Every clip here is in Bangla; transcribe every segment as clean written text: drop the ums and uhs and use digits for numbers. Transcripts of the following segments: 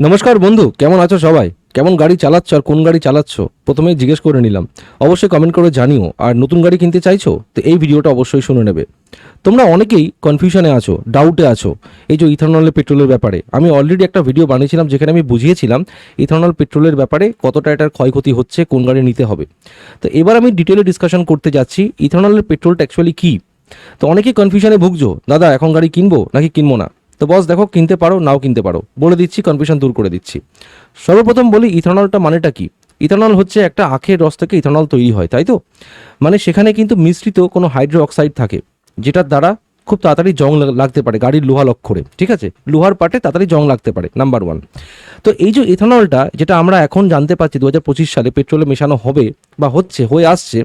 নমস্কার বন্ধু, কেমন আছো সবাই? কেমন গাড়ি চালাচ্ছ আর কোন গাড়ি চালাচ্ছ প্রথমে জিজ্ঞেস করে নিলাম। অবশ্যই কমেন্ট করে জানিও। আর নতুন গাড়ি কিনতে চাইছো তো এই ভিডিওটা অবশ্যই শুনে নেবে। তোমরা অনেকেই কনফিউশনে আছো, ডাউটে আছো এই যে ইথানল পেট্রোলের ব্যাপারে। আমি অলরেডি একটা ভিডিও বানিয়েছিলাম যেখানে আমি বুঝিয়েছিলাম ইথানল পেট্রোলের ব্যাপারে কতটা এটার ক্ষয়ক্ষতি হচ্ছে, কোন গাড়ি নিতে হবে। তো এবার আমি ডিটেলে ডিসকাশন করতে যাচ্ছি ইথানলের পেট্রোলটা অ্যাকচুয়ালি কী। তো অনেকেই কনফিউশনে ভুগছো, দাদা এখন গাড়ি কিনবো নাকি কিনবো না। তো বস দেখো, কিনতে পারো নাও কিনতে পারো, বলে দিচ্ছি, কনফিউশন দূর করে দিচ্ছি। সর্বপ্রথম বলি ইথানলটা মানেটা কি। ইথানল হচ্ছে একটা আখের রস থেকে ইথানল তৈরি হয়, তাই তো? মানে সেখানে কিন্তু মিশ্রিত কোনো হাইড্রো অক্সাইড থাকে, যেটার দ্বারা খুব তাড়াতাড়ি জং লাগতে পারে গাড়ির লোহা লক্ষরে, ঠিক আছে, লোহার পার্টে তাড়াতাড়ি জং লাগতে পারে, নাম্বার ওয়ান। তো এই যে ইথানলটা যেটা আমরা এখন জানতে পারছি 2025 সালে পেট্রোলে মেশানো হবে বা হচ্ছে, হয়ে আসছে,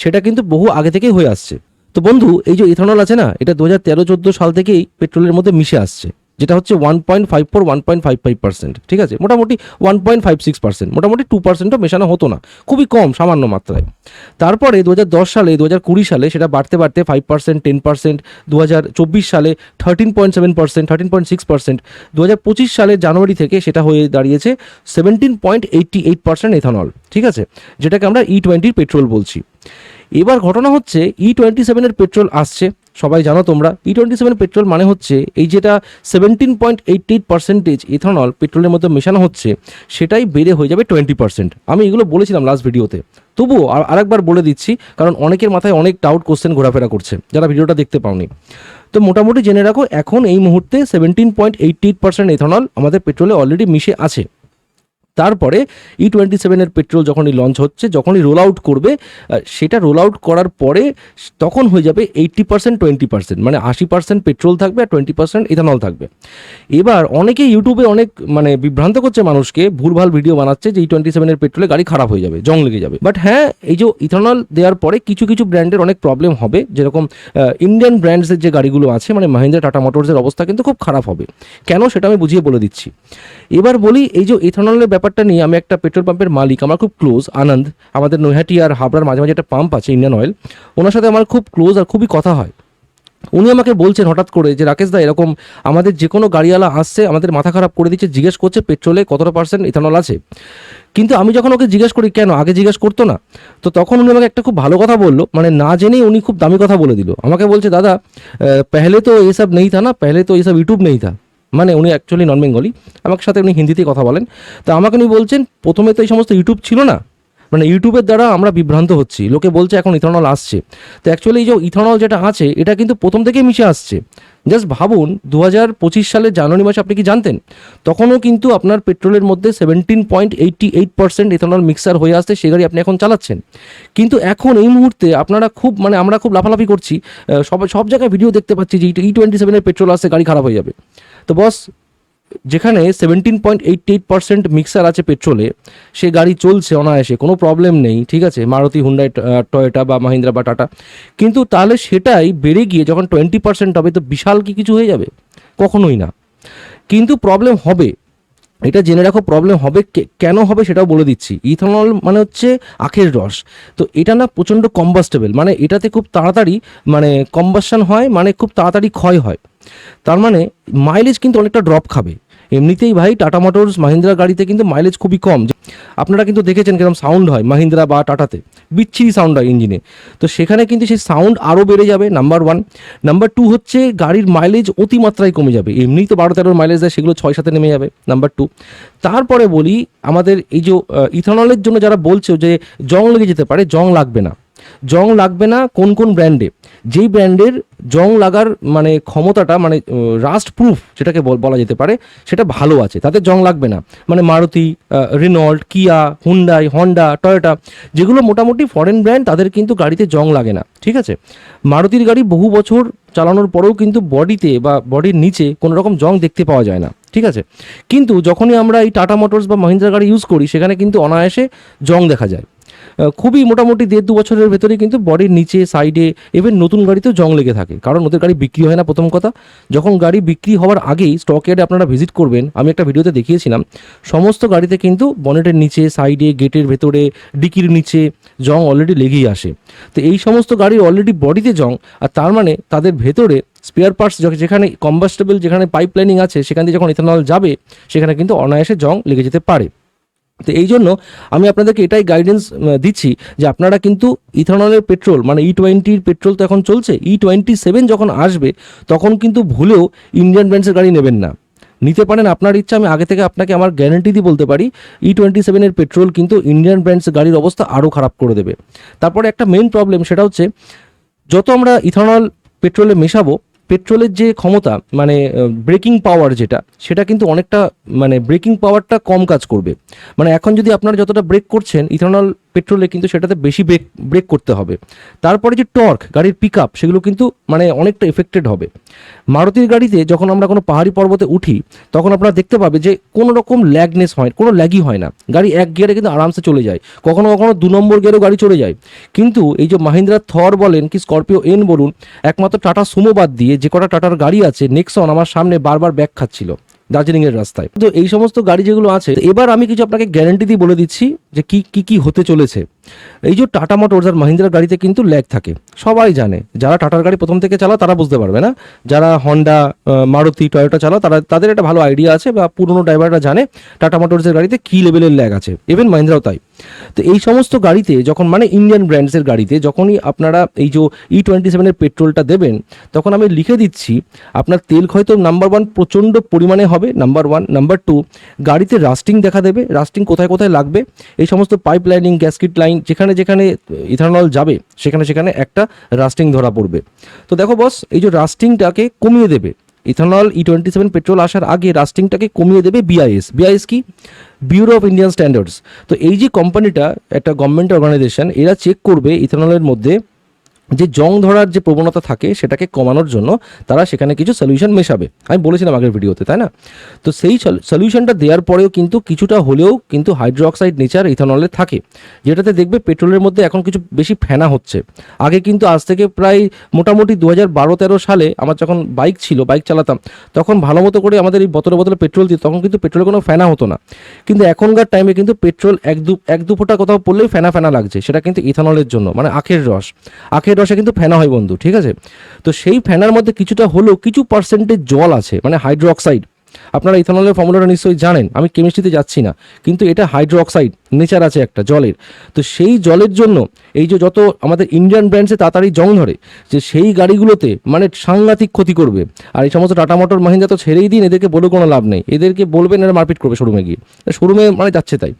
সেটা কিন্তু বহু আগে থেকেই হয়ে আসছে। তো বন্ধু, এই যে ইথানল আছে না, এটা 2013-14 সাল থেকেই পেট্রোলের মধ্যে মিশে আসছে, যেটা হচ্ছে 1.54-1.55%, ঠিক আছে, মোটামুটি 1.56%, মোটামুটি 2%ও মেশানো হতো না, খুবই কম, সামান্য মাত্রায়। তারপরে 2010 সালে, 2020 সালে সেটা বাড়তে বাড়তে 5%, 10%, 2024 সালে 13.7%, 13.6%, 2025 সালের জানুয়ারি থেকে সেটা হয়ে দাঁড়িয়েছে 17.88% ইথানল, ঠিক আছে, যেটাকে আমরা E20 পেট্রোল বলছি। এবার ঘটনা হচ্ছে E27 পেট্রোল আসছে, সবাই জানো তোমরা। E27 পেট্রোল মানে হচ্ছে এই যেটা 17.88% ইথানল পেট্রোলের মধ্যে মেশানো হচ্ছে, সেটাই বেড়ে হয়ে যাবে 20%। আমি এগুলো বলেছিলাম লাস্ট ভিডিওতে, তবুও আরেকবার বলে দিচ্ছি, কারণ অনেকের মাথায় অনেক ডাউট কোশ্চেন ঘোরাফেরা করছে যারা ভিডিওটা দেখতে পাওনি। তো মোটামুটি জেনে রাখো, এখন এই মুহূর্তে 17.88% ইথানল আমাদের পেট্রোলে অলরেডি মিশে আছে। তারপরে E27 পেট্রোল যখনই লঞ্চ হচ্ছে, যখনই রোল আউট করবে, সেটা রোল আউট করার পরে তখন হয়ে যাবে 80%, 20%, মানে 80% পেট্রোল থাকবে আর 20% ইথানল থাকবে। এবার অনেকে ইউটিউবে অনেক মানে বিভ্রান্ত করছে মানুষকে, ভুলভাল ভিডিও বানাচ্ছে যে E27 পেট্রোলে গাড়ি খারাপ হয়ে যাবে, জং লেগে যাবে। বাট হ্যাঁ, এই যে ইথানল দেওয়ার পরে কিছু কিছু ব্র্যান্ডের অনেক প্রবলেম হবে, যেরকম ইন্ডিয়ান ব্র্যান্ডসের যে গাড়িগুলো আছে, মানে মাহিন্দ্রা, টাটা মোটরসের অবস্থা কিন্তু খুব খারাপ হবে। কেন সেটা আমি বুঝিয়ে বলে দিচ্ছি। এবার বলি, এই যে ইথানলের ব্যাপারটা নিয়ে, আমি একটা পেট্রোল পাম্পের মালিক, আমার খুব ক্লোজ, আনন্দ, আমাদের নৈহাটি আর হাবড়ার মাঝে মাঝে একটা পাম্প আছে ইন্ডিয়ান অয়েল, ওনার সাথে আমার খুব ক্লোজ আর খুবই কথা হয়। উনি আমাকে বলছেন হঠাৎ করে যে রাকেশ দা, এরকম আমাদের যে কোনো গাড়িওয়ালা আসছে, আমাদের মাথা খারাপ করে দিচ্ছে, জিজ্ঞেস করছে পেট্রোলে কতটা পার্সেন্ট ইথানল আছে। কিন্তু আমি যখন ওকে জিজ্ঞেস করি কেন আগে জিজ্ঞেস করতো না, তো তখন উনি আমাকে একটা খুব ভালো কথা বললো, মানে না জেনেই উনি খুব দামি কথা বলে দিল। আমাকে বলছে, দাদা পেহলে তো এইসব নেই থা না, পেহলে তো এইসব ইউটিউব নেই থা। মানে উনি অ্যাকচুয়ালি নন বেঙ্গলি, আমার সাথে উনি হিন্দিতেই কথা বলেন। তো আমাকে উনি বলছেন, প্রথমে তো এই সমস্ত ইউটিউব ছিল না, মানে ইউটিউবের দ্বারা আমরা বিভ্রান্ত হচ্ছি, লোকে বলছে এখন ইথানল আসছে। তো অ্যাকচুয়ালি এই যে ইথানল যেটা আছে, এটা কিন্তু প্রথম থেকেই মিশে আসছে। জাস্ট ভাবুন, 2025 সালের জানুয়ারি মাসে আপনি কি জানতেন? তখনও কিন্তু আপনার পেট্রোলের মধ্যে 17.88% ইথানল মিক্সার হয়ে আসতে সে গাড়ি আপনি এখন চালাচ্ছেন। কিন্তু এখন এই মুহূর্তে আপনারা খুব, মানে আমরা খুব লাফালাফি করছি, সব জায়গায় ভিডিও দেখতে পাচ্ছি যে E27 পেট্রোল আসছে, গাড়ি খারাপ হয়ে যাবে। তো বস, যেখানে 17.88% মিক্সার আছে পেট্রোলে, সে গাড়ি চলছে অনায়াসে, কোনো প্রবলেম নেই, ঠিক আছে, মারুতি, হুন্ডাই, টয়োটা বা মাহিন্দ্রা বা টাটা। কিন্তু তাহলে সেটাই বেড়ে গিয়ে যখন 20% হবে, তো বিশাল কি কিছু হয়ে যাবে? কখনোই না। কিন্তু প্রবলেম হবে, এটা জেনে রাখো, প্রবলেম হবে। কেন হবে সেটাও বলে দিচ্ছি। ইথানল মানে হচ্ছে আখের রস, তো এটা না প্রচণ্ড কম্বাস্টেবল, মানে এটাতে খুব তাড়াতাড়ি মানে কম্বাসন হয়, মানে খুব তাড়াতাড়ি ক্ষয় হয়। তার মানে মাইলেজ কিন্তু অনেকটা ড্রপ খাবে। এমনিতেই ভাই টাটা মোটরস, মাহিন্দ্রা গাড়িতে কিন্তু মাইলেজ খুবই কম। আপনারা কিন্তু দেখেছেন কিরকম সাউন্ড হয় মাহিন্দ্রা বা টাটাতে, বিচ্ছিরি সাউন্ড হয় ইঞ্জিনে। তো সেখানে কিন্তু সেই সাউন্ড আরও বেড়ে যাবে, নাম্বার ওয়ান। নাম্বার টু হচ্ছে গাড়ির মাইলেজ অতিমাত্রায় কমে যাবে, এমনিই তো 12-13 মাইলেজ দেয়, সেগুলো 6-7 নেমে যাবে, নাম্বার টু। তারপরে বলি, আমাদের এই যে ইথানলের জন্য যারা বলছে যে জং লেগে যেতে পারে, জং লাগবে না। জং লাগবে না কোন কোন ব্র্যান্ডে? যেই ব্র্যান্ডের জং লাগার মানে ক্ষমতাটা, মানে রাস্ট প্রুফ যেটাকে বলা যেতে পারে, সেটা ভালো আছে, তাদের জং লাগবে না। মানে মারুতি, রেনল্ট, কিয়া, হুন্ডাই, হন্ডা, টয়োটা, যেগুলো মোটামুটি ফরেন ব্র্যান্ড, তাদের কিন্তু গাড়িতে জং লাগে না, ঠিক আছে। মারুতির গাড়ি বহু বছর চালানোর পরেও কিন্তু বডিতে বা বডির নিচে কোনো রকম জং দেখতে পাওয়া যায় না, ঠিক আছে। কিন্তু যখনই আমরা এই টাটা মোটরস বা মহিন্দ্রা গাড়ি ইউজ করি, সেখানে কিন্তু অনায়াসে জং দেখা যায়। খুবই মোটামুটি 1.5-2 বছরের ভেতরে কিন্তু বডির নিচে সাইডে ইভেন নতুন গাড়িতেও জং লেগে থাকে, কারণ ওদের গাড়ি বিক্রি হয় না। প্রথম কথা, যখন গাড়ি বিক্রি হওয়ার আগেই স্টক ইয়ার্ডে আপনারা ভিজিট করবেন, আমি একটা ভিডিওতে দেখিয়েছিলাম, সমস্ত গাড়িতে কিন্তু বনেটের নিচে, সাইডে, গেটের ভেতরে, ডিকির নিচে জং অলরেডি লেগেই আসে। তো এই সমস্ত গাড়ির অলরেডি বডিতে জং, আর তার মানে তাদের ভেতরে স্পেয়ার পার্টস যেখানে কম্বাস্টেবল, যেখানে পাইপ লাইনিং আছে, সেখান দিয়ে যখন ইথানল যাবে সেখানে কিন্তু অনায়াসে জং লেগে যেতে পারে। তো এই জন্য আমি আপনাদেরকে এটাই গাইডেন্স দিচ্ছি যে আপনারা কিন্তু ইথানলের পেট্রোল মানে E20 পেট্রোল তো এখন চলছে, E27 যখন আসবে তখন কিন্তু ভুলেও ইন্ডিয়ান ব্র্যান্ডসের গাড়ি নেবেন না। নিতে পারেন আপনার ইচ্ছা, আমি আগে থেকে আপনাকে আমার গ্যারান্টি দিয়ে বলতে পারি E27 পেট্রোল কিন্তু ইন্ডিয়ান ব্র্যান্ডস গাড়ির অবস্থা আরও খারাপ করে দেবে। তারপরে একটা মেইন প্রবলেম, সেটা হচ্ছে যত আমরা ইথানল পেট্রোলে মেশাবো, পেট্রোলের যে ক্ষমতা মানে ব্রেকিং পাওয়ার যেটা, সেটা কিন্তু অনেকটা মানে ব্রেকিং পাওয়ারটা কম কাজ করবে। মানে এখন যদি আপনারা যতটা ব্রেক করছেন ইথানল পেট্রোলে, কিন্তু সেটাতে বেশি ব্রেক করতে হবে। তারপরে যে টর্ক, গাড়ির পিক আপ, সেগুলো কিন্তু মানে অনেকটা এফেক্টেড হবে। মারুতির গাড়িতে যখন আমরা কোনো পাহাড়ি পর্বতে উঠি তখন আপনারা দেখতে পাবে যে কোনো রকম ল্যাগনেস হয়, কোনো ল্যাগই হয় না, গাড়ি এক গিয়ারে কিন্তু আরামসে চলে যায়, কখনো কখনো 2 নম্বর গিয়ারেও গাড়ি চলে যায়। কিন্তু এই যে মাহিন্দ্রা থর বলেন কি স্করপিও এন বলুন, একমাত্র টাটা সুমো বাদ দিয়ে যে কটা টাটার গাড়ি আছে, নেক্সন আমার সামনে বারবার ব্যাক খাচ্ছিল দার্জিলিংয়ের রাস্তায়। তো এই সমস্ত গাড়ি যেগুলো আছে, এবার আমি কিছু আপনাকে গ্যারান্টি দিয়ে বলে দিচ্ছি যে কি হতে চলেছে। এই যে টাটা মোটরস আর মাহিন্দ্রার গাড়িতে কিন্তু ল্যাগ থাকে, সবাই জানে। যারা টাটার গাড়ি প্রথম থেকে চালাও তারা বুঝতে পারবে না, যারা হন্ডা, মারুতি, টয়োটা চালাও তাদের একটা ভালো আইডিয়া আছে, বা পুরনো ড্রাইভাররা জানে টাটা মোটরসের গাড়িতে কী লেভেলের ল্যাগ আছে, ইভেন মাহিন্দ্রাও তাই। তো এই সমস্ত গাড়িতে যখন মানে ইন্ডিয়ান ব্র্যান্ডসের গাড়িতে যখনই আপনারা এই যে E27 পেট্রোলটা দেবেন, তখন আমি লিখে দিচ্ছি আপনার তেল হয়তো নাম্বার 1 প্রচণ্ড পরিমাণে হবে, নাম্বার 1। নাম্বার 2, গাড়িতে রাস্টিং দেখা দেবে। রাস্টিং কোথায় কোথায় লাগবে, এই সমস্ত পাইপ লাইনিং, গ্যাসকিট লাইন, যেখানে যেখানে ইথানল যাবে সেখানে সেখানে একটা রাস্টিং ধরা পড়বে। তো দেখো বস, এই যে রাস্টিংটাকে কমিয়ে দেবে ইথানল E27 পেট্রোল আসার আগে, রাস্টিংটাকে কমিয়ে দেবে বিআইএস কি, ব্যুরো অফ ইন্ডিয়ান স্ট্যান্ডার্ডস। তো এই যে কোম্পানিটা একটা গভর্নমেন্ট অর্গানাইজেশন, এরা চেক করবে ইথানলের মধ্যে যে জং ধরার যে প্রবণতা থাকে সেটাকে কমানোর জন্য তারা সেখানে কিছু সলিউশন মেশাবে, আমি বলেছিলাম আগের ভিডিওতে, তাই না? তো সেই সলিউশনটা দেওয়ার পরেও কিন্তু কিছুটা হলেও কিন্তু হাইড্রোক্সাইড নেচার ইথানলে থাকে, যেটাতে দেখবে পেট্রোলের মধ্যে এখন কিছু বেশি ফেনা হচ্ছে। আগে কিন্তু আজ থেকে প্রায় মোটামুটি 2012-13 সালে আমার যখন বাইক ছিল, বাইক চালাতাম, তখন ভালো মতো করে আমাদের এই বোতলে বোতলে পেট্রোল দিত, তখন কিন্তু পেট্রোলে কোনো ফেনা হতো না। কিন্তু এখনকার টাইমে কিন্তু পেট্রোল এক দু ফোঁটা কোথাও পড়লেই ফেনা লাগছে, সেটা কিন্তু ইথানলের জন্য, মানে আখের রসে কিন্তু ফেনা হয় বন্ধু, ঠিক আছে? তো সেই ফেনার মধ্যে কিছুটা হলেও কিছু পার্সেন্টেজ জল আছে, মানে হাইড্রোক্সাইড। আপনারা ইথানলের ফর্মুলাটা নিশ্চয়ই জানেন, আমি কেমিস্ট্রিতে যাচ্ছি না, কিন্তু এটা হাইড্রোক্সাইড নেচার আছে একটা জলের। তো সেই জলের জন্য এই যে যত আমাদের ইন্ডিয়ান ব্র্যান্ডসে তাড়াতাড়ি জং ধরে, যে সেই গাড়িগুলোতে মানে সাংঘাতিক ক্ষতি করবে। আর এই সমস্ত টাটা মোটর, মাহিন্দ্রা তো ছেড়েই দিন, এদেরকে বলে কোনো লাভ নেই, এদেরকে বলবেন এরা মারপিট করবে শোরুমে গিয়ে, শোরুমে মানে যাচ্ছে তাই,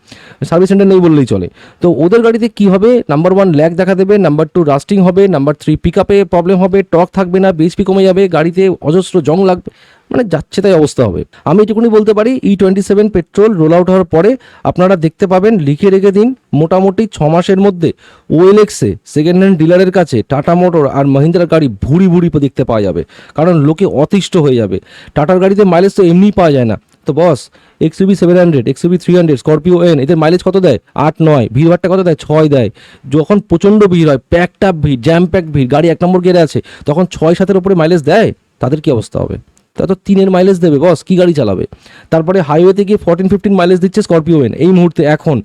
সার্ভিস সেন্টার নেই বললেই চলে। তো ওদের গাড়িতে কি হবে, নাম্বার 1 ল্যাগ দেখা দেবে, নাম্বার 2 রাস্টিং হবে, নাম্বার 3 পিক আপে প্রবলেম হবে, টর্ক থাকবে না, বিএসপি কমে যাবে, গাড়িতে অজস্র জং লাগবে, মানে যাচ্ছে তাই অবস্থা হবে। আমি এটুকুনি বলতে পারি, E27 পেট্রোল রোল আউট হওয়ার পরে আপনারা দেখতে পাবেন, লিখে রেখে দিন, মোটামুটি 6 মাসের মধ্যে OLX-এ সেকেন্ড হ্যান্ড ডিলারের কাছে টাটা মোটর আর মাহিন্দ্রার গাড়ি ভুড়ি দেখতে পাওয়া যাবে, কারণ লোকে অতিষ্ঠ হয়ে যাবে। টাটার গাড়িতে মাইলেজ তো এমনিই পাওয়া যায় না, তো বস XUV 700, XUV 300, স্করপিও এন, এদের মাইলেজ কত দেয়? 8-9, ভিড়ভাড়টা কত দেয়? 6 দেয়। যখন প্রচণ্ড ভিড় হয়, প্যাকড আপ ভিড়, জ্যাম প্যাক ভিড়, গাড়ি 1 নম্বর গিয়ারে আছে, তখন 6-7-এর উপরে মাইলেজ দেয়, তাদের কি অবস্থা হবে? তা তো 3-এর মাইলেজ দেবে বস, কি গাড়ি চালাবে? তারপরে হাইওয়েতে গিয়ে 14-15 মাইলেজ দিচ্ছে স্করপিও এন এই মুহূর্তে, এখন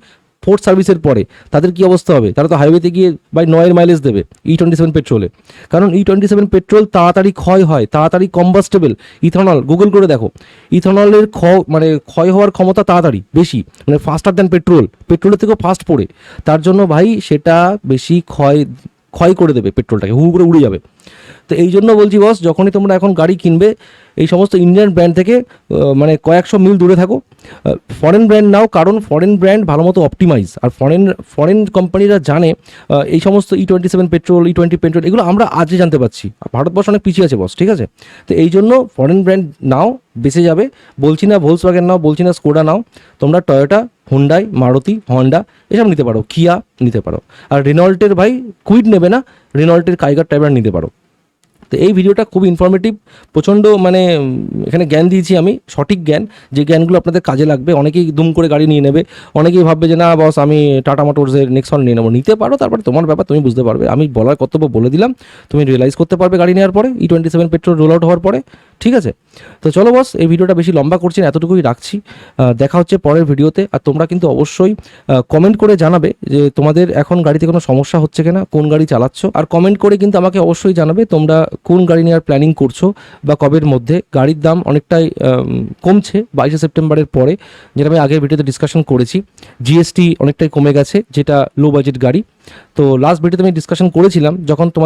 4th সার্ভিসের পরে, তাদের কি অবস্থা হবে? তারা তো হাইওয়েতে গিয়ে 9-এর মাইলেজ দেবে E27 পেট্রোলে, কারণ E27 পেট্রোল তাড়াতাড়ি ক্ষয় হয়, তাড়াতাড়ি কম্বাস্টেবল। ইথানল গুগল করে দেখো, ইথানলের ক্ষয় হওয়ার ক্ষমতা তাড়াতাড়ি বেশি, মানে ফাস্টার দ্যান পেট্রোলের থেকেও ফাস্ট পড়ে, তার জন্য ভাই সেটা বেশি ক্ষয় করে দেবে পেট্রোলটাকে, হু করে উড়ে যাবে। তো এই জন্য বলছি বস, যখনই তোমরা এখন গাড়ি কিনবে এই সমস্ত ইন্ডিয়ান ব্র্যান্ড থেকে মানে কয়েকশো মিল দূরে থাকো, ফরেন ব্র্যান্ড নাও, কারণ ফরেন ব্র্যান্ড ভালো মতো অপটিমাইজ, আর ফরেন কোম্পানিরা জানে এই সমস্ত E27 পেট্রোল, E20 পেট্রোল, এগুলো আমরা আজই জানতে পারছি, ভারতবর্ষ অনেক পিছিয়ে আছে বস, ঠিক আছে? তো এই জন্য ফরেন ব্র্যান্ড নাও, বেঁচে যাবে। বলছি না ভোলসওয়াগন নাও, বলছি না স্কোডা নাও, তোমরা টয়োটা, হুন্ডাই, মারুতি, হন্ডা এসব নিতে পারো, কিয়া নিতে পারো। আর রেনল্টের ভাই কুইড নেবে না, রেনল্টের কাইগার টাইগার নিতে পারো। তো এই ভিডিওটা খুব ইনফরমেটিভ, প্রচণ্ড মানে এখানে জ্ঞান দিয়েছি আমি, সঠিক জ্ঞান, যে জ্ঞানগুলো আপনাদের কাজে লাগবে। অনেকেই দুম করে গাড়ি নিয়ে নেবে, অনেকেই ভাববে যে না বস আমি টাটা মোটরসের নেক্সন নিয়ে নেবো। নিতে পারো, তারপরে তোমার ব্যাপার, তুমি বুঝতে পারবে। আমি বলার কর্তব্য বলে দিলাম, তুমি রিয়েলাইজ করতে পারবে গাড়ি নেওয়ার পরে, E27 পেট্রোল রোল আউট হওয়ার পরে। ঠিক আছে, তো চলো বস, এই ভিডিওটা বেশি লম্বা করছি না, এতটুকুই রাখছি। দেখা হচ্ছে পরের ভিডিওতে। আর তোমরা কিন্তু অবশ্যই কমেন্ট করে জানাবে যে তোমাদের এখন গাড়িতে কোনো সমস্যা হচ্ছে কিনা, কোন গাড়ি চালাচ্ছ। আর কমেন্ট করে কিন্তু আমাকে অবশ্যই জানাবে তোমরা কোন গাড়ি নেওয়ার প্ল্যানিং করছো বা কবের মধ্যে। গাড়ির দাম অনেকটাই কমছে 22শে সেপ্টেম্বরের পরে, যেটা আমি আগের ভিডিওতে ডিসকাশন করেছি। জিএসটি অনেকটাই কমে গেছে, যেটা লো বাজেট গাড়ি। তো লাস্ট ভিডিওতে আমি ডিসকাশন করেছিলাম যখন তোমার